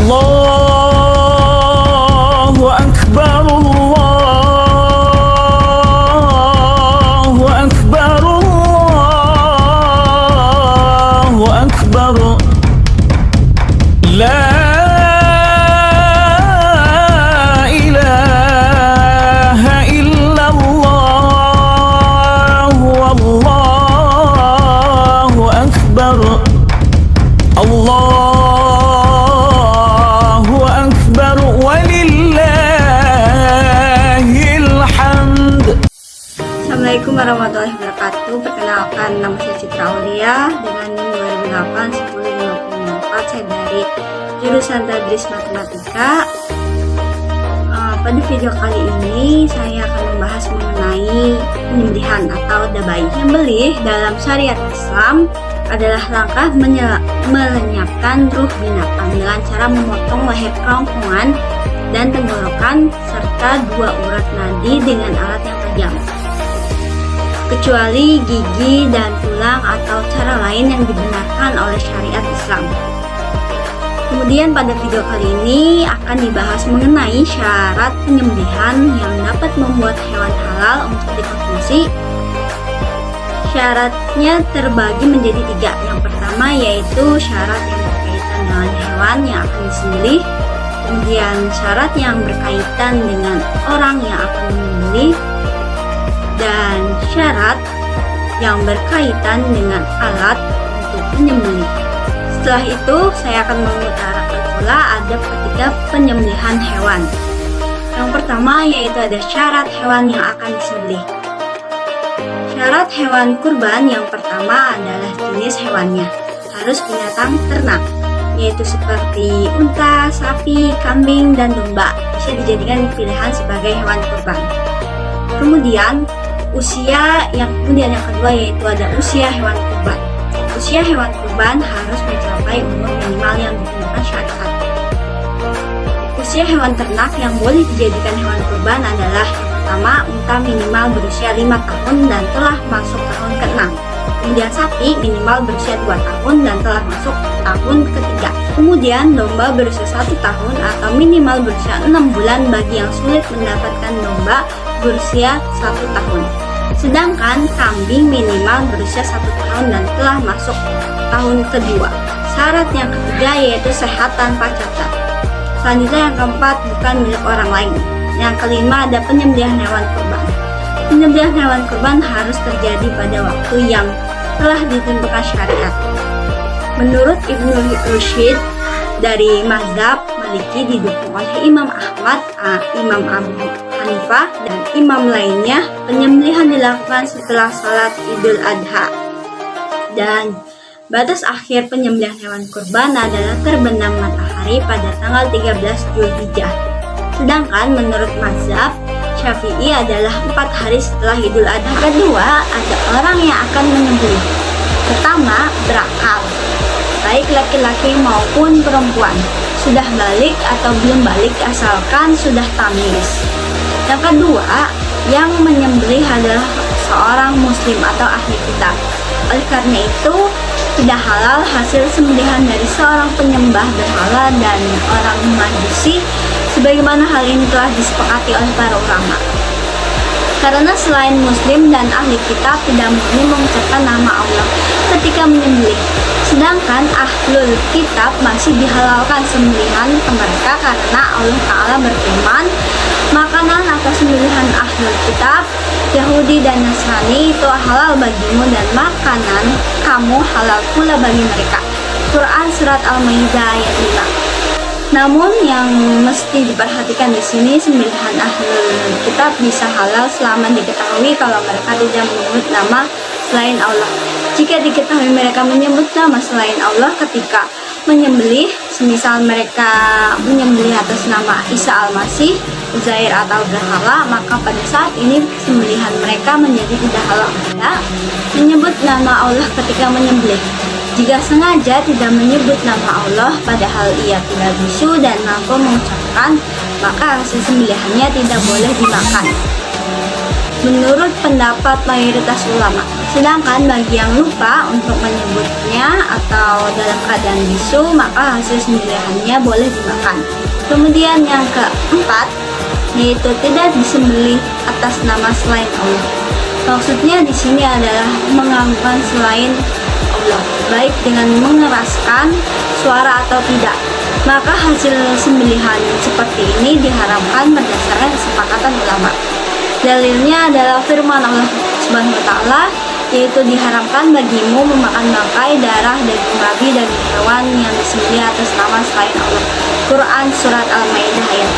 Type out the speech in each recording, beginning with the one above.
Allahu Akbar, Allahu Akbar, Allahu Akbar. La ilaha illallah, wallahu akbar. Allahu akbar walillahil hamd. Assalamualaikum warahmatullahi wabarakatuh. Perkenalkan, nama saya Citra Aulia dengan NIM 2008 1054. Saya dari jurusan Tadris Matematika. Pada video kali ini saya akan membahas mengenai penyembelihan atau dabai. Menyembelih dalam syariat Islam adalah langkah melenyapkan ruh binatang dengan cara memotong leher, kerongkongan, dan tenggorokan serta dua urat nadi dengan alat yang tajam, kecuali gigi dan tulang atau cara lain yang dibenarkan oleh syariat Islam. Kemudian pada video kali ini akan dibahas mengenai syarat penyembelihan yang dapat membuat hewan halal untuk dikonsumsi. Syaratnya terbagi menjadi 3. Yang pertama yaitu syarat yang berkaitan dengan hewan yang akan disembelih, kemudian syarat yang berkaitan dengan orang yang akan menyembelih, dan syarat yang berkaitan dengan alat untuk menyembelih. Setelah itu saya akan mengutarakan pula adab ketika penyembelihan hewan. Yang pertama yaitu ada syarat hewan yang akan disembelih. Syarat hewan kurban yang pertama adalah jenis hewannya. Harus binatang ternak, yaitu seperti unta, sapi, kambing, dan domba. Bisa dijadikan pilihan sebagai hewan kurban. Kemudian yang kedua yaitu ada usia hewan kurban. Usia hewan kurban harus mencapai umur minimal yang ditentukan syariat. Usia hewan ternak yang boleh dijadikan hewan kurban adalah yang pertama, unta minimal berusia 5 tahun dan telah masuk tahun ke-6. Kemudian sapi minimal berusia 2 tahun dan telah masuk tahun ke-3. Kemudian domba berusia 1 tahun atau minimal berusia 6 bulan bagi yang sulit mendapatkan domba berusia 1 tahun. Sedangkan kambing minimal berusia 1 tahun dan telah masuk tahun kedua. Syarat yang ketiga yaitu sehat tanpa cacat. Selanjutnya yang keempat, bukan milik orang lain. Yang kelima ada penyembelihan hewan kurban. Penyembelihan hewan kurban harus terjadi pada waktu yang telah ditentukan syariat. Menurut Ibnu Rushd dari mazhab Maliki didukung oleh Imam Ahmad, Imam Abu Hanifah, dan imam lainnya, penyembelihan dilakukan setelah salat Idul Adha. Dan batas akhir penyembelihan hewan kurban adalah terbenam matahari pada tanggal 13 Zulhijjah. Sedangkan menurut mazhab Syafi'i adalah 4 hari setelah Idul Adha. Kedua, ada orang yang akan menyembelih. Pertama, berakal, baik laki-laki maupun perempuan, sudah balik atau belum balik asalkan sudah tamyiz. Yang kedua, yang menyembelih adalah seorang muslim atau ahli kitab. Oleh karena itu, tidak halal hasil sembelihan dari seorang penyembah berhala dan orang majusi, sebagaimana hal ini telah disepakati oleh para ulama. Karena selain muslim dan ahli kitab tidak murni mengucapkan nama Allah ketika menyembelih, sedangkan ahlul kitab masih dihalalkan sembelihan ke mereka karena Allah Ta'ala berfirman, makanan atau sembelihan ahlul kitab, Yahudi dan Nasrani itu halal bagimu dan makanan kamu halal pula bagi mereka. Quran Surat Al-Maidah ayat 5. Namun yang mesti diperhatikan di sini, sembelihan ahlul kitab bisa halal selama diketahui kalau mereka tidak menyebut nama selain Allah. Jika diketahui mereka menyebut nama selain Allah ketika menyembelih, semisal mereka menyembelih atas nama Isa Al-Masih, Uzair atau berhala, maka pada saat ini sembelihan mereka menjadi tidak halal. Menyebut nama Allah ketika menyembelih. Jika sengaja tidak menyebut nama Allah padahal ia tidak bisu dan mampu mengucapkan, maka hasil sembelihannya tidak boleh dimakan. Menurut pendapat mayoritas ulama, Sedangkan bagi yang lupa untuk menyebutnya atau dalam keadaan bisu, maka hasil sembelihannya boleh dimakan. Kemudian yang keempat, yaitu tidak disembelih atas nama selain Allah. Maksudnya di sini adalah mengganggukan selain Allah, baik dengan mengeraskan suara atau tidak. Maka hasil sembelihan seperti ini diharamkan berdasarkan kesepakatan ulama. Dalilnya adalah firman Allah Subhanahu wa taala, yaitu diharamkan bagimu memakan bangkai, darah, daging babi, daging hewan yang disembelih atas nama selain Allah. Quran Surat Al-Maidah ayat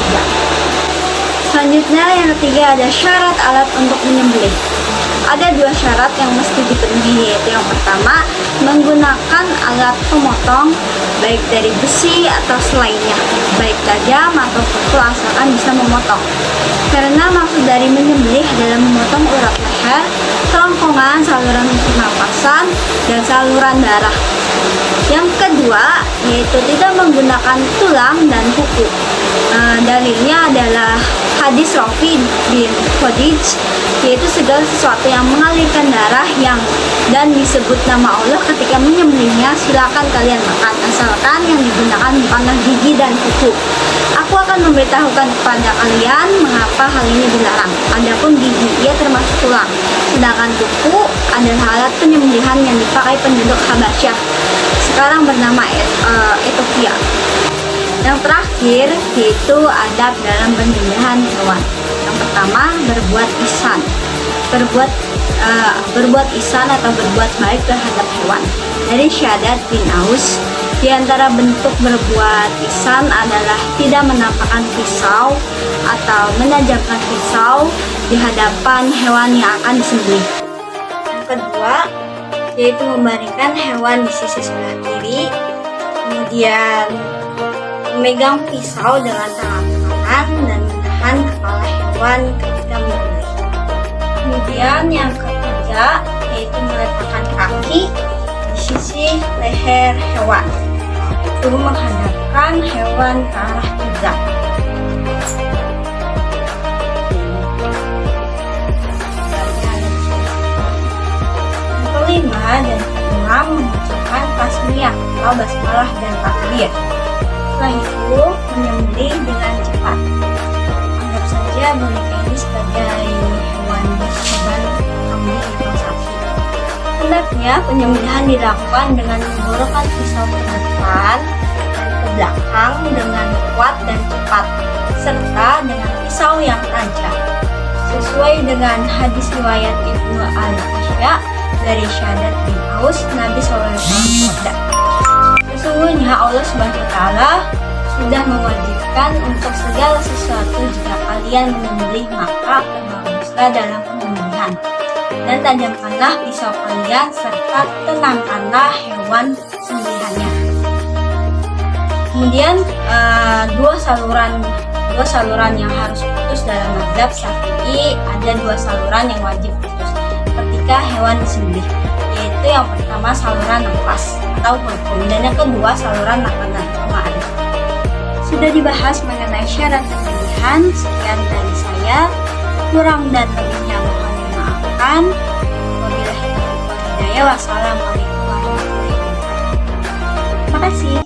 3. Selanjutnya yang ketiga ada syarat alat untuk menyembelih. Ada dua syarat yang mesti dipenuhi, yaitu yang pertama menggunakan alat pemotong baik dari besi atau selainnya, baik tajam atau kuku asalkan bisa memotong. Karena maksud dari menyembelih adalah memotong urat leher, kerongkongan, saluran pernapasan, dan saluran darah. Yang kedua yaitu tidak menggunakan tulang dan kuku. Dalilnya adalah hadis Rafi bin Khadij, yaitu segala sesuatu yang mengalirkan darah dan disebut nama Allah ketika menyembelihnya silakan kalian makan, asalkan yang digunakan bukanlah gigi dan kuku. Aku akan memberitahukan kepada kalian mengapa hal ini dilarang. Adapun gigi, ia termasuk tulang, sedangkan kuku adalah alat penyembelihan yang dipakai penduduk Habasyah, sekarang bernama Ethiopia. Yang terakhir yaitu adab dalam penyembelihan hewan. Yang pertama, berbuat ihsan. Berbuat ihsan atau berbuat baik terhadap hewan. Dari Syaddad bin Aus, di antara bentuk berbuat ihsan adalah tidak menampakkan pisau atau menajamkan pisau di hadapan hewan yang akan disembelih. Yang kedua yaitu membaringkan hewan di sisi sebelah kiri, kemudian memegang pisau dengan tangan kanan dan menahan kepala hewan ketika menyembelih. Kemudian yang ketiga yaitu meletakkan kaki di sisi leher hewan, itu menghadapkan hewan ke arah kiblat. Yang kelima dan keenam mengucapkan tasmiyah atau basmalah dan takbir. Setelah itu menyembelih dengan cepat. Anggap saja boneka ini sebagai hewan kurban kambing atau sapi. Hendaknya penyembelihan dilakukan dengan menggorokkan pisau ke depan dan ke belakang dengan kuat dan cepat, serta dengan pisau yang tajam. Sesuai dengan hadis riwayat Ibnu Al-Asya dari Syaddad bin Aus, Nabi SAW bersabda, sesungguhnya Allah Subhanahu wa taala sudah mewajibkan untuk segala sesuatu jika kalian menyembelih, maka berbaguslah dalam penyembelihan dan tajamkanlah pisau kalian serta tenangkanlah hewan sembelihannya. Kemudian dua saluran yang harus putus dalam mazhab Syafi'i, ada dua saluran yang wajib putus ketika hewan disembelih, yaitu yang pertama saluran nafas atau hulqum dan yang kedua saluran makanan atau ma'rif. Sudah dibahas mengenai syarat penyembelihan. Sekian dari saya, kurang dan lebihnya mohon dimaafkan. Wabillahi taufiq wal hidayah. Wassalamualaikum warahmatullahi wabarakatuh. Terima kasih.